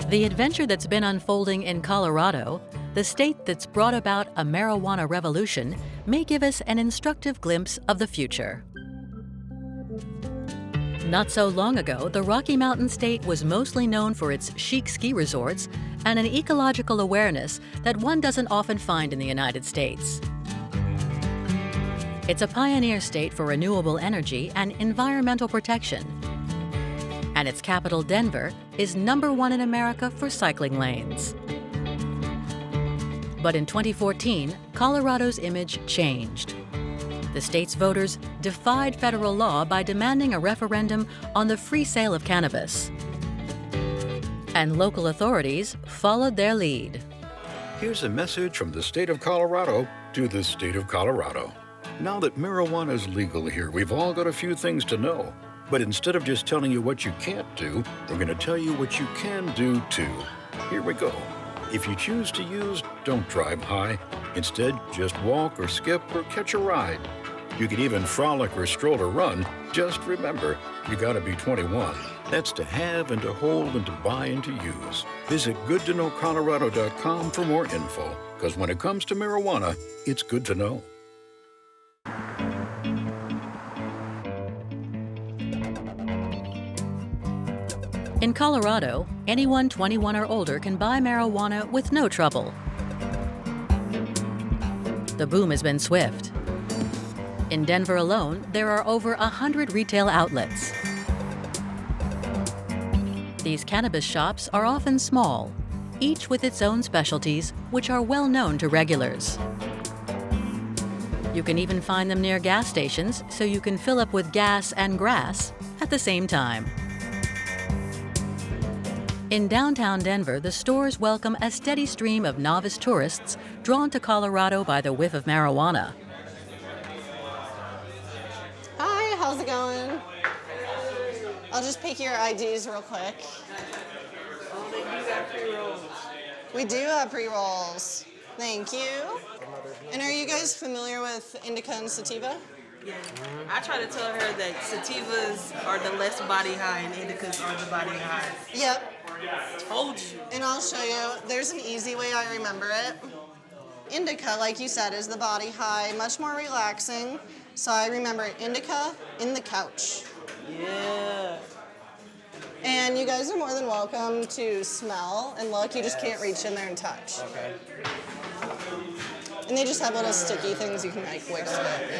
The adventure that's been unfolding in Colorado, the state that's brought about a marijuana revolution, may give us an instructive glimpse of the future. Not so long ago, the Rocky Mountain state was mostly known for its chic ski resorts and an ecological awareness that one doesn't often find in the United States. It's a pioneer state for renewable energy and environmental protection. And its capital, Denver, is #1 in America for cycling lanes. But in 2014, Colorado's image changed. The state's voters defied federal law by demanding a referendum on the free sale of cannabis. And local authorities followed their lead. Here's a message from the state of Colorado to the state of Colorado. Now that marijuana is legal here, we've all got a few things to know. But instead of just telling you what you can't do, we're going to tell you what you can do too. Here we go. If you choose to use, don't drive high. Instead, just walk or skip or catch a ride. You can even frolic or stroll or run. Just remember, you gotta be 21. That's to have and to hold and to buy and to use. Visit goodtoknowcolorado.com for more info. Because when it comes to marijuana, it's good to know. In Colorado, anyone 21 or older can buy marijuana with no trouble. The boom has been swift. In Denver alone, there are over 100 retail outlets. These cannabis shops are often small, each with its own specialties, which are well known to regulars. You can even find them near gas stations, so you can fill up with gas and grass at the same time. In downtown Denver, the stores welcome a steady stream of novice tourists drawn to Colorado by the whiff of marijuana. Hi, how's it going? I'll just pick your IDs real quick. Oh, they do got pre-rolls. We do have pre-rolls. Thank you. And are you guys familiar with indica and sativa? Yeah. I try to tell her that sativas are the less body high and indicas are the body high. Yep. Told you. And I'll show you. There's an easy way I remember it. Indica, like you said, is the body high, much more relaxing. So I remember indica in the couch. Yeah. And you guys are more than welcome to smell and look. You just can't reach in there and touch. Okay. And they just have little sticky things you can like whisk with.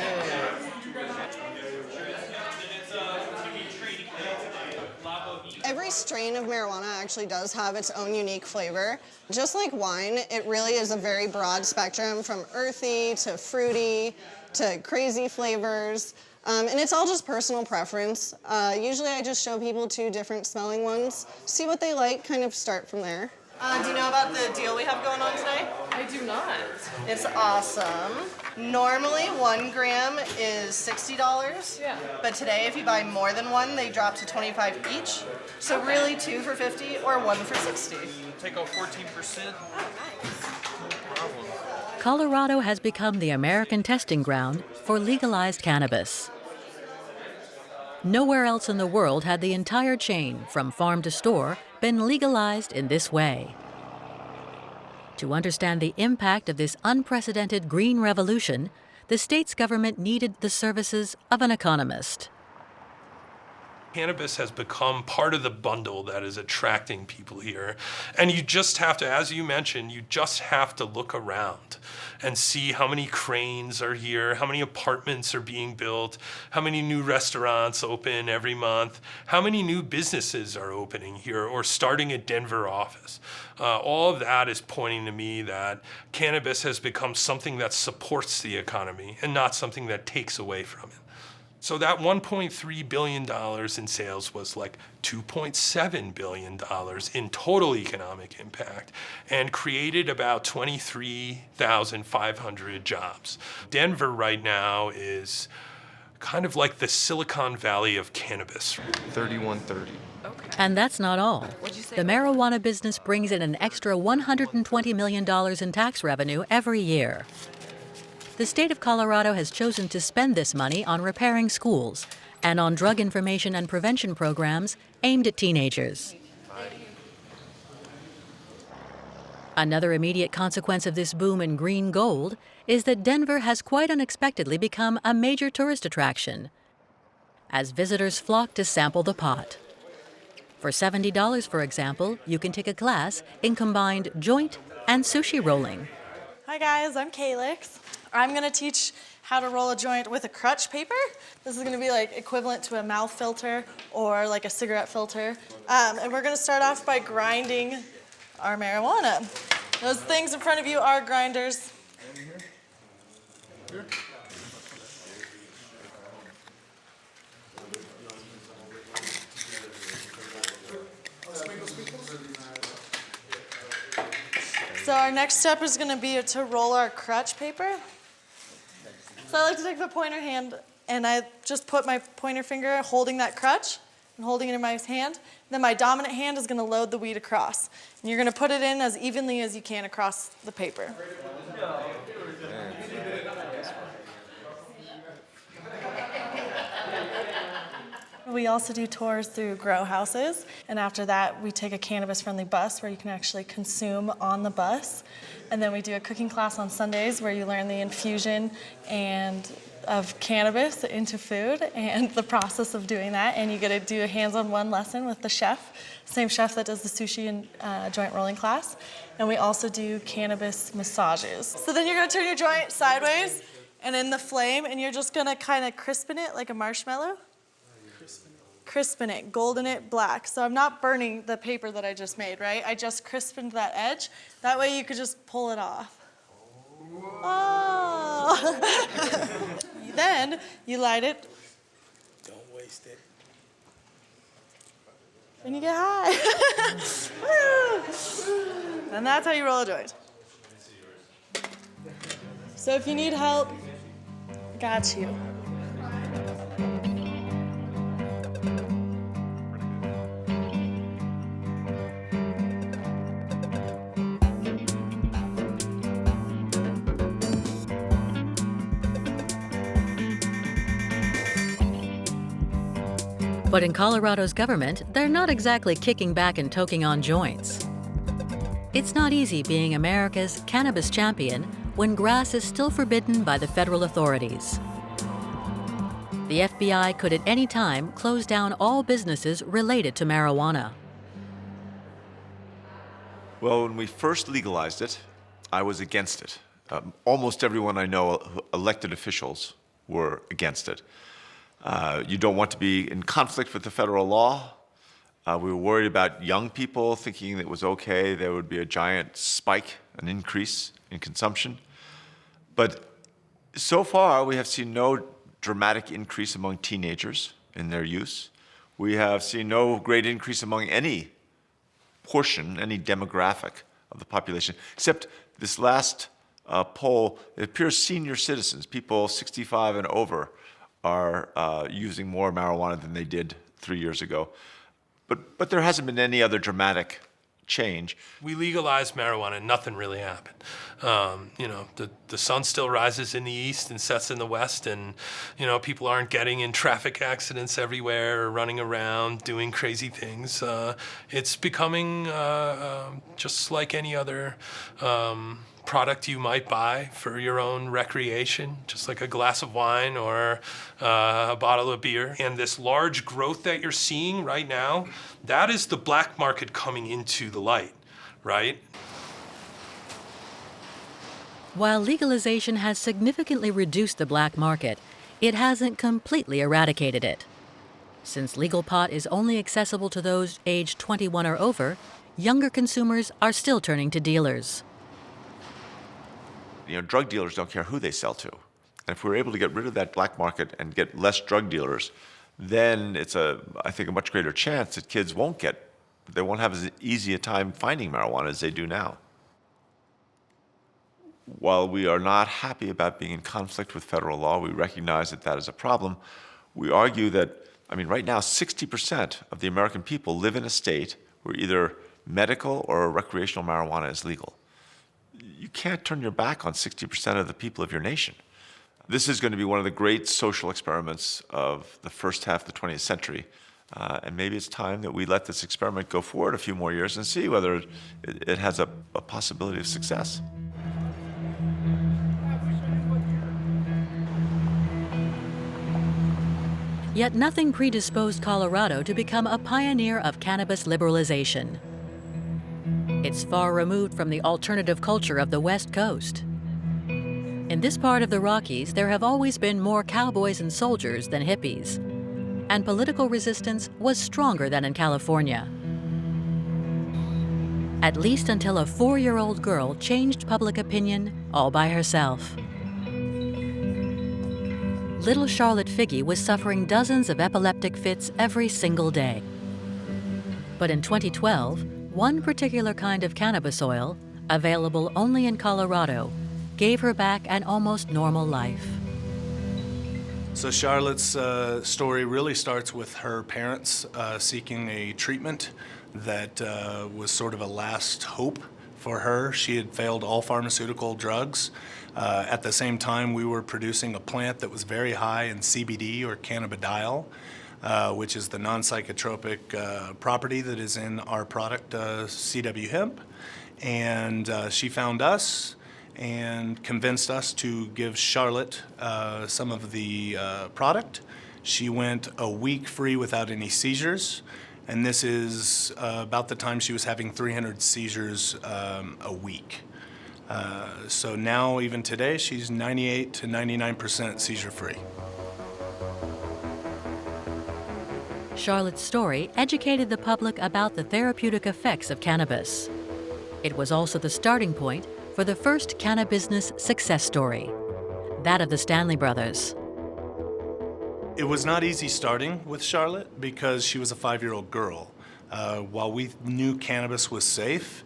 Every strain of marijuana actually does have its own unique flavor. Just like wine, it really is a very broad spectrum from earthy to fruity to crazy flavors. And it's all just personal preference. Usually I just show people 2 different smelling ones, see what they like, kind of start from there. Do you know about the deal we have going on today? I do not. It's awesome. Normally 1 gram is $60. Yeah. But today if you buy more than 1, they drop to $25 each. So really 2 for $50 or 1 for $60. Take out 14%. Oh, nice. Colorado has become the American testing ground for legalized cannabis. Nowhere else in the world had the entire chain, from farm to store, been legalized in this way. To understand the impact of this unprecedented green revolution, the state's government needed the services of an economist. Cannabis has become part of the bundle that is attracting people here. And you just have to, as you mentioned, you just have to look around and see how many cranes are here, how many apartments are being built, how many new restaurants open every month, how many new businesses are opening here or starting a Denver office. All of that is pointing to me that cannabis has become something that supports the economy and not something that takes away from it. So that $1.3 billion in sales was like $2.7 billion in total economic impact and created about 23,500 jobs. Denver right now is kind of like the Silicon Valley of cannabis. 3130. Okay. And that's not all. The marijuana business brings in an extra $120 million in tax revenue every year. The state of Colorado has chosen to spend this money on repairing schools and on drug information and prevention programs aimed at teenagers. Another immediate consequence of this boom in green gold is that Denver has quite unexpectedly become a major tourist attraction, as visitors flock to sample the pot. For $70, for example, you can take a class in combined joint and sushi rolling. Hi guys, I'm Calyx. I'm gonna teach how to roll a joint with a crutch paper. This is gonna be like equivalent to a mouth filter or like a cigarette filter. And we're gonna start off by grinding our marijuana. Those things in front of you are grinders. So our next step is going to be to roll our crutch paper. So I like to take the pointer hand and I just put my pointer finger holding that crutch and holding it in my hand. Then my dominant hand is going to load the weed across. And you're going to put it in as evenly as you can across the paper. We also do tours through grow houses, and after that we take a cannabis-friendly bus where you can actually consume on the bus. And then we do a cooking class on Sundays where you learn the infusion of cannabis into food and the process of doing that, and you get to do a hands-on-one lesson with the chef, same chef that does the sushi and joint rolling class. And we also do cannabis massages. So then you're gonna turn your joint sideways and in the flame, and you're just gonna kind of crispen it like a marshmallow. Crispen it, golden it, black. So I'm not burning the paper that I just made, right? I just crispened that edge. That way you could just pull it off. Oh! Then you light it. Don't waste it. And you get high. And that's how you roll a joint. So if you need help, got you. But in Colorado's government, they're not exactly kicking back and toking on joints. It's not easy being America's cannabis champion when grass is still forbidden by the federal authorities. The FBI could at any time close down all businesses related to marijuana. Well, when we first legalized it, I was against it. Almost everyone I know, elected officials, were against it. You don't want to be in conflict with the federal law. We were worried about young people thinking it was okay. There would be a giant spike, an increase in consumption. But so far, we have seen no dramatic increase among teenagers in their use. We have seen no great increase among any portion, any demographic of the population, except this last poll. It appears senior citizens, people 65 and over, are using more marijuana than they did 3 years ago. But there hasn't been any other dramatic change. We legalized marijuana and nothing really happened. The sun still rises in the east and sets in the west, and people aren't getting in traffic accidents everywhere or running around doing crazy things. It's becoming just like any other product you might buy for your own recreation, just like a glass of wine or a bottle of beer. And this large growth that you're seeing right now, that is the black market coming into the light, right? While legalization has significantly reduced the black market, it hasn't completely eradicated it. Since legal pot is only accessible to those aged 21 or over, younger consumers are still turning to dealers. Drug dealers don't care who they sell to. And if we're able to get rid of that black market and get less drug dealers, then it's I think a much greater chance that kids won't have as easy a time finding marijuana as they do now. While we are not happy about being in conflict with federal law, we recognize that that is a problem. We argue that, right now 60% of the American people live in a state where either medical or recreational marijuana is legal. You can't turn your back on 60% of the people of your nation. This is going to be one of the great social experiments of the first half of the 20th century. And maybe it's time that we let this experiment go forward a few more years and see whether it has a possibility of success. Yet nothing predisposed Colorado to become a pioneer of cannabis liberalization. It's far removed from the alternative culture of the West Coast. In this part of the Rockies, there have always been more cowboys and soldiers than hippies, and political resistance was stronger than in California. At least until a 4-year-old girl changed public opinion all by herself. Little Charlotte Figge was suffering dozens of epileptic fits every single day. But in 2012, one particular kind of cannabis oil, available only in Colorado, gave her back an almost normal life. So Charlotte's story really starts with her parents seeking a treatment that was sort of a last hope for her. She had failed all pharmaceutical drugs. At the same time, we were producing a plant that was very high in CBD, or cannabidiol, which is the non-psychotropic property that is in our product, CW Hemp. And she found us and convinced us to give Charlotte some of the product. She went a week free without any seizures, and this is about the time she was having 300 seizures a week. So now, even today, she's 98 to 99% seizure-free. Charlotte's story educated the public about the therapeutic effects of cannabis. It was also the starting point for the first Cannabusiness success story, that of the Stanley brothers. It was not easy starting with Charlotte because she was a 5-year-old girl. While we knew cannabis was safe,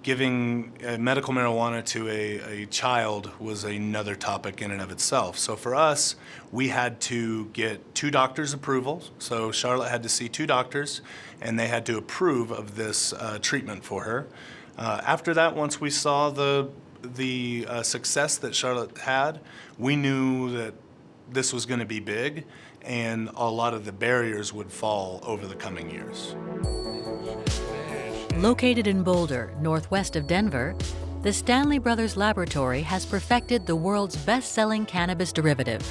giving medical marijuana to a child was another topic in and of itself. So for us, we had to get 2 doctors' approval. So Charlotte had to see 2 doctors, and they had to approve of this treatment for her. After that, once we saw the success that Charlotte had, we knew that this was going to be big, and a lot of the barriers would fall over the coming years. Located in Boulder, northwest of Denver, the Stanley Brothers Laboratory has perfected the world's best-selling cannabis derivative,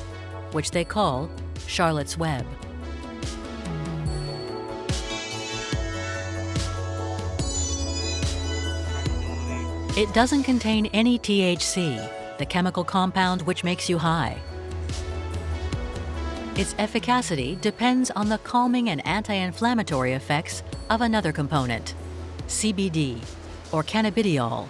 which they call Charlotte's Web. It doesn't contain any THC, the chemical compound which makes you high. Its efficacy depends on the calming and anti-inflammatory effects of another component, CBD, or cannabidiol.